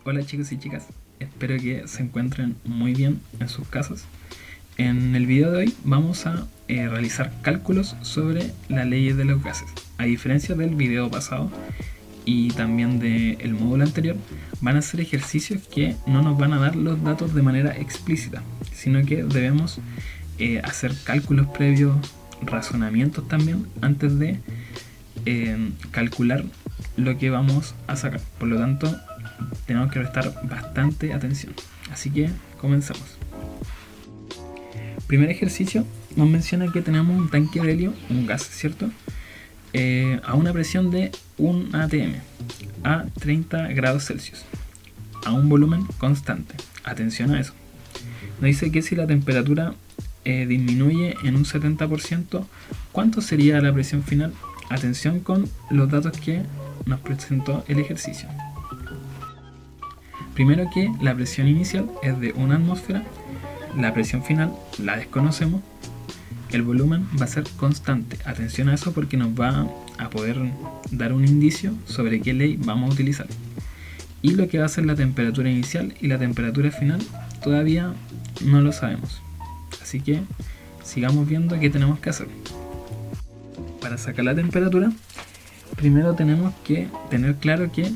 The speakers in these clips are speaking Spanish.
Hola chicos y chicas, espero que se encuentren muy bien en sus casas. En el video de hoy vamos a realizar cálculos sobre las leyes de los gases. A diferencia del video pasado y también del módulo anterior, van a ser ejercicios que no nos van a dar los datos de manera explícita, sino que debemos hacer cálculos previos, razonamientos también, antes de calcular lo que vamos a sacar. Por lo tanto, tenemos que prestar bastante atención. Así que comencemos. Primer ejercicio nos menciona que tenemos un tanque de helio, un gas, ¿cierto? A una presión de 1 atm a 30 grados Celsius, a un volumen constante. Atención a eso. Nos dice que si la temperatura disminuye en un 70%, ¿cuánto sería la presión final? Atención con los datos que nos presentó el ejercicio. Primero que la presión inicial es de 1 atmósfera, la presión final la desconocemos, el volumen va a ser constante. Atención a eso porque nos va a poder dar un indicio sobre qué ley vamos a utilizar. Y lo que va a ser la temperatura inicial y la temperatura final todavía no lo sabemos. Así que sigamos viendo qué tenemos que hacer. Para sacar la temperatura, primero tenemos que tener claro que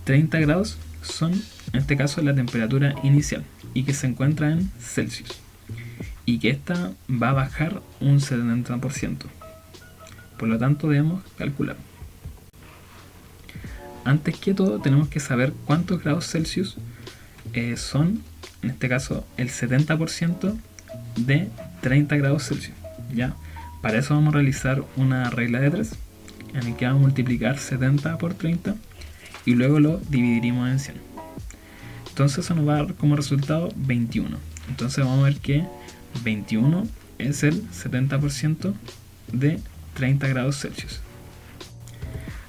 30 grados son, en este caso, la temperatura inicial y que se encuentra en Celsius y que esta va a bajar un 70%. Por lo tanto, debemos calcular. Antes que todo, tenemos que saber cuántos grados Celsius son, en este caso, el 70% de 30 grados Celsius. ¿Ya? Para eso vamos a realizar una regla de 3 en el que vamos a multiplicar 70 por 30 y luego lo dividiremos en 100. Entonces eso nos va a dar como resultado 21. Entonces vamos a ver que 21 es el 70% de 30 grados Celsius.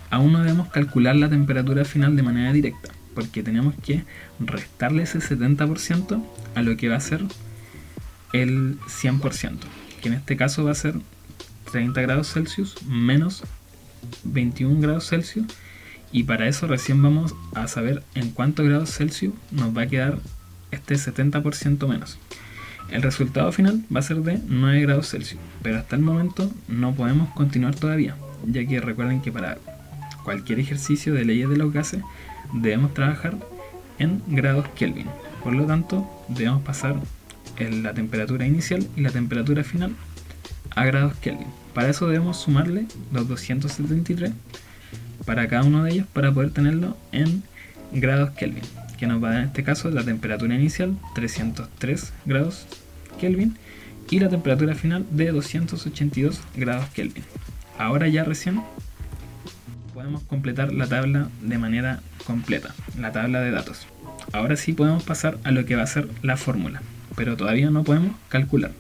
Aún no debemos calcular la temperatura final de manera directa, porque tenemos que restarle ese 70% a lo que va a ser el 100%, que en este caso va a ser 30 grados Celsius menos 21 grados Celsius, y para eso recién vamos a saber en cuántos grados Celsius nos va a quedar este 70% menos. El resultado final va a ser de 9 grados Celsius, pero hasta el momento no podemos continuar todavía, ya que recuerden que para cualquier ejercicio de leyes de los gases debemos trabajar en grados Kelvin. Por lo tanto, debemos pasar la temperatura inicial y la temperatura final a grados Kelvin. Para eso debemos sumarle los 273 para cada uno de ellos para poder tenerlo en grados Kelvin, que nos va a dar en este caso la temperatura inicial 303 grados Kelvin y la temperatura final de 282 grados Kelvin. Ahora ya recién podemos completar la tabla de manera completa, la tabla de datos. Ahora sí podemos pasar a lo que va a ser la fórmula, pero todavía no podemos calcular.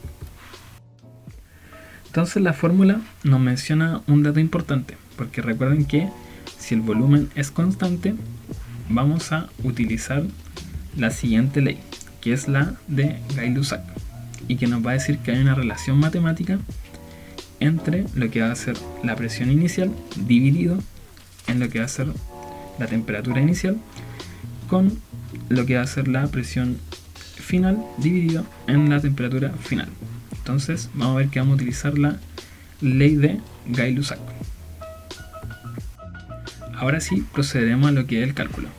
Entonces la fórmula nos menciona un dato importante, porque recuerden que si el volumen es constante, vamos a utilizar la siguiente ley, que es la de Gay-Lussac, y que nos va a decir que hay una relación matemática entre lo que va a ser la presión inicial dividido en lo que va a ser la temperatura inicial con lo que va a ser la presión final dividido en la temperatura final. Entonces vamos a ver que vamos a utilizar la ley de Gay-Lussac. Ahora sí procederemos a lo que es el cálculo.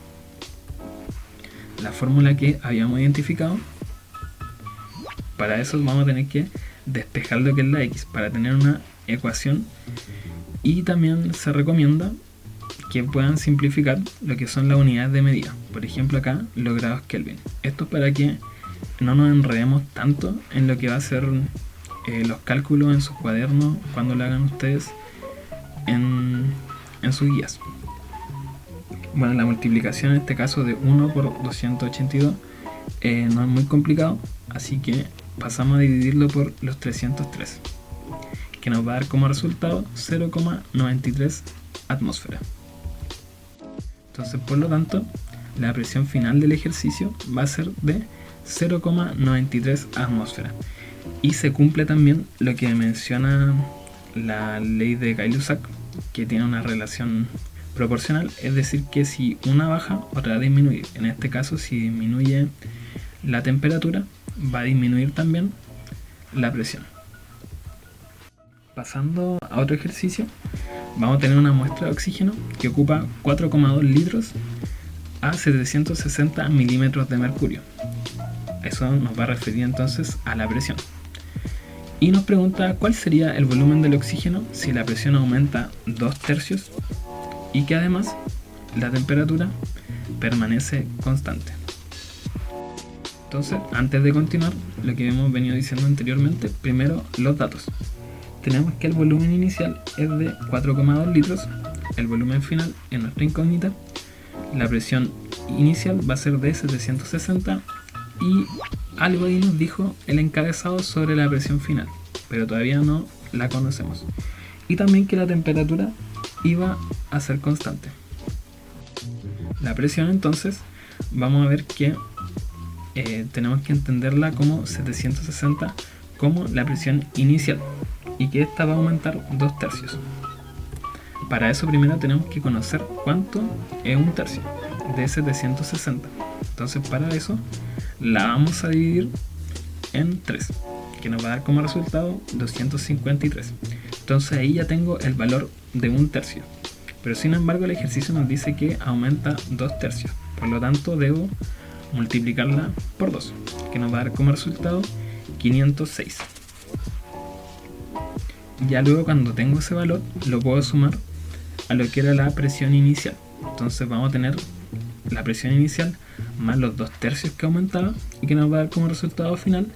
La fórmula que habíamos identificado, para eso vamos a tener que despejar lo que es la x para tener una ecuación, y también se recomienda que puedan simplificar lo que son las unidades de medida. Por ejemplo acá los grados Kelvin. Esto es para que no nos enredemos tanto en lo que va a ser los cálculos en sus cuadernos cuando lo hagan ustedes en sus guías. Bueno, la multiplicación en este caso de 1 por 282 no es muy complicado, así que pasamos a dividirlo por los 303, que nos va a dar como resultado 0,93 atmósferas. Entonces, por lo tanto, la presión final del ejercicio va a ser de 0,93 atmósferas. Y se cumple también lo que menciona la ley de Gay-Lussac, que tiene una relación proporcional, es decir que si una baja, otra va a disminuir. En este caso, si disminuye la temperatura, va a disminuir también la presión. Pasando a otro ejercicio, vamos a tener una muestra de oxígeno que ocupa 4,2 litros a 760 milímetros de mercurio. Eso nos va a referir entonces a la presión. Y nos pregunta cuál sería el volumen del oxígeno si la presión aumenta 2/3 y que además la temperatura permanece constante. Entonces, antes de continuar, lo que hemos venido diciendo anteriormente, primero los datos. Tenemos que el volumen inicial es de 4,2 litros, el volumen final es nuestra incógnita, la presión inicial va a ser de 760 y algo ahí nos dijo el encabezado sobre la presión final, pero todavía no la conocemos. Y también que la temperatura iba a ser constante. La presión entonces, vamos a ver que tenemos que entenderla como 760 como la presión inicial y que esta va a aumentar 2/3. Para eso primero tenemos que conocer cuánto es 1/3 de 760. Entonces para eso la vamos a dividir en 3, que nos va a dar como resultado 253. Entonces ahí ya tengo el valor de 1/3. Pero sin embargo el ejercicio nos dice que aumenta 2/3. Por lo tanto debo multiplicarla por 2, que nos va a dar como resultado 506. Ya luego cuando tengo ese valor lo puedo sumar a lo que era la presión inicial. Entonces vamos a tener la presión inicial más los 2/3 que aumentaba y que nos va a dar como resultado final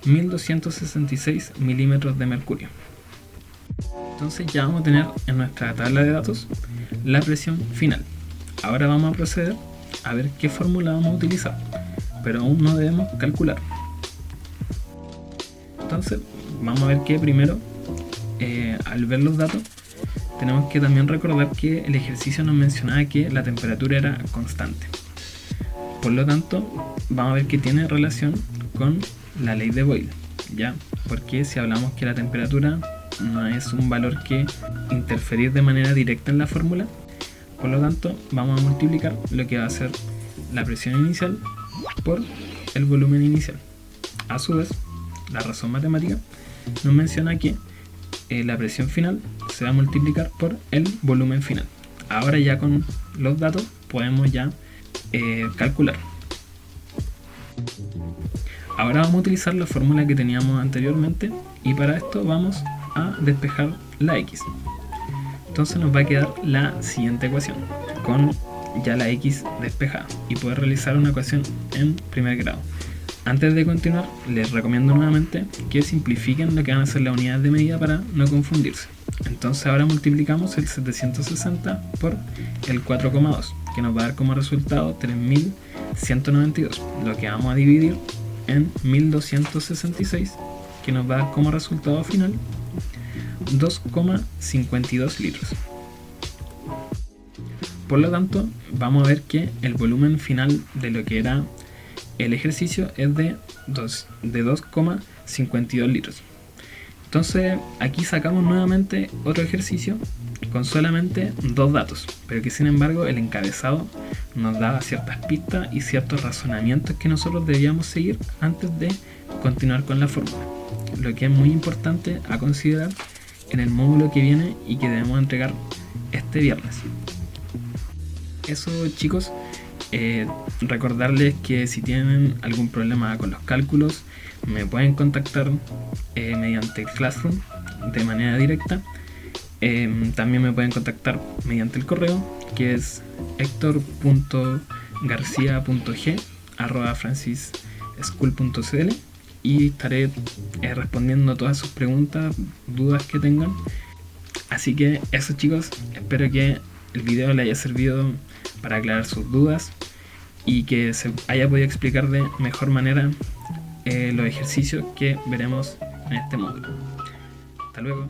1266 milímetros de mercurio. Entonces ya vamos a tener en nuestra tabla de datos la presión final. Ahora vamos a proceder a ver qué fórmula vamos a utilizar, pero aún no debemos calcular. Entonces vamos a ver que primero al ver los datos tenemos que también recordar que el ejercicio nos mencionaba que la temperatura era constante. Por lo tanto vamos a ver que tiene relación con la ley de Boyle, ¿ya? Porque si hablamos que la temperatura no es un valor que interferir de manera directa en la fórmula, por lo tanto vamos a multiplicar lo que va a ser la presión inicial por el volumen inicial. A su vez, la razón matemática nos menciona que la presión final se va a multiplicar por el volumen final. Ahora ya con los datos podemos ya calcular. Ahora vamos a utilizar la fórmula que teníamos anteriormente y para esto vamos a despejar la x. Entonces nos va a quedar la siguiente ecuación con ya la x despejada y poder realizar una ecuación en primer grado. Antes de continuar, les recomiendo nuevamente que simplifiquen lo que van a ser las unidades de medida para no confundirse. Entonces ahora multiplicamos el 760 por el 4,2, que nos va a dar como resultado 3192, lo que vamos a dividir en 1266, que nos va a dar como resultado final 2,52 litros. Por lo tanto, vamos a ver que el volumen final de lo que era el ejercicio es de 2,52 litros. Entonces aquí sacamos nuevamente otro ejercicio con solamente dos datos, pero que sin embargo el encabezado nos daba ciertas pistas y ciertos razonamientos que nosotros debíamos seguir antes de continuar con la fórmula, lo que es muy importante a considerar en el módulo que viene y que debemos entregar este viernes. Eso, chicos, recordarles que si tienen algún problema con los cálculos me pueden contactar mediante Classroom de manera directa. También me pueden contactar mediante el correo, que es hector.garcia.g@francisschool.cl, y estaré respondiendo todas sus preguntas, dudas que tengan. Así que eso, chicos, espero que el video les haya servido para aclarar sus dudas y que se haya podido explicar de mejor manera los ejercicios que veremos en este módulo. Hasta luego.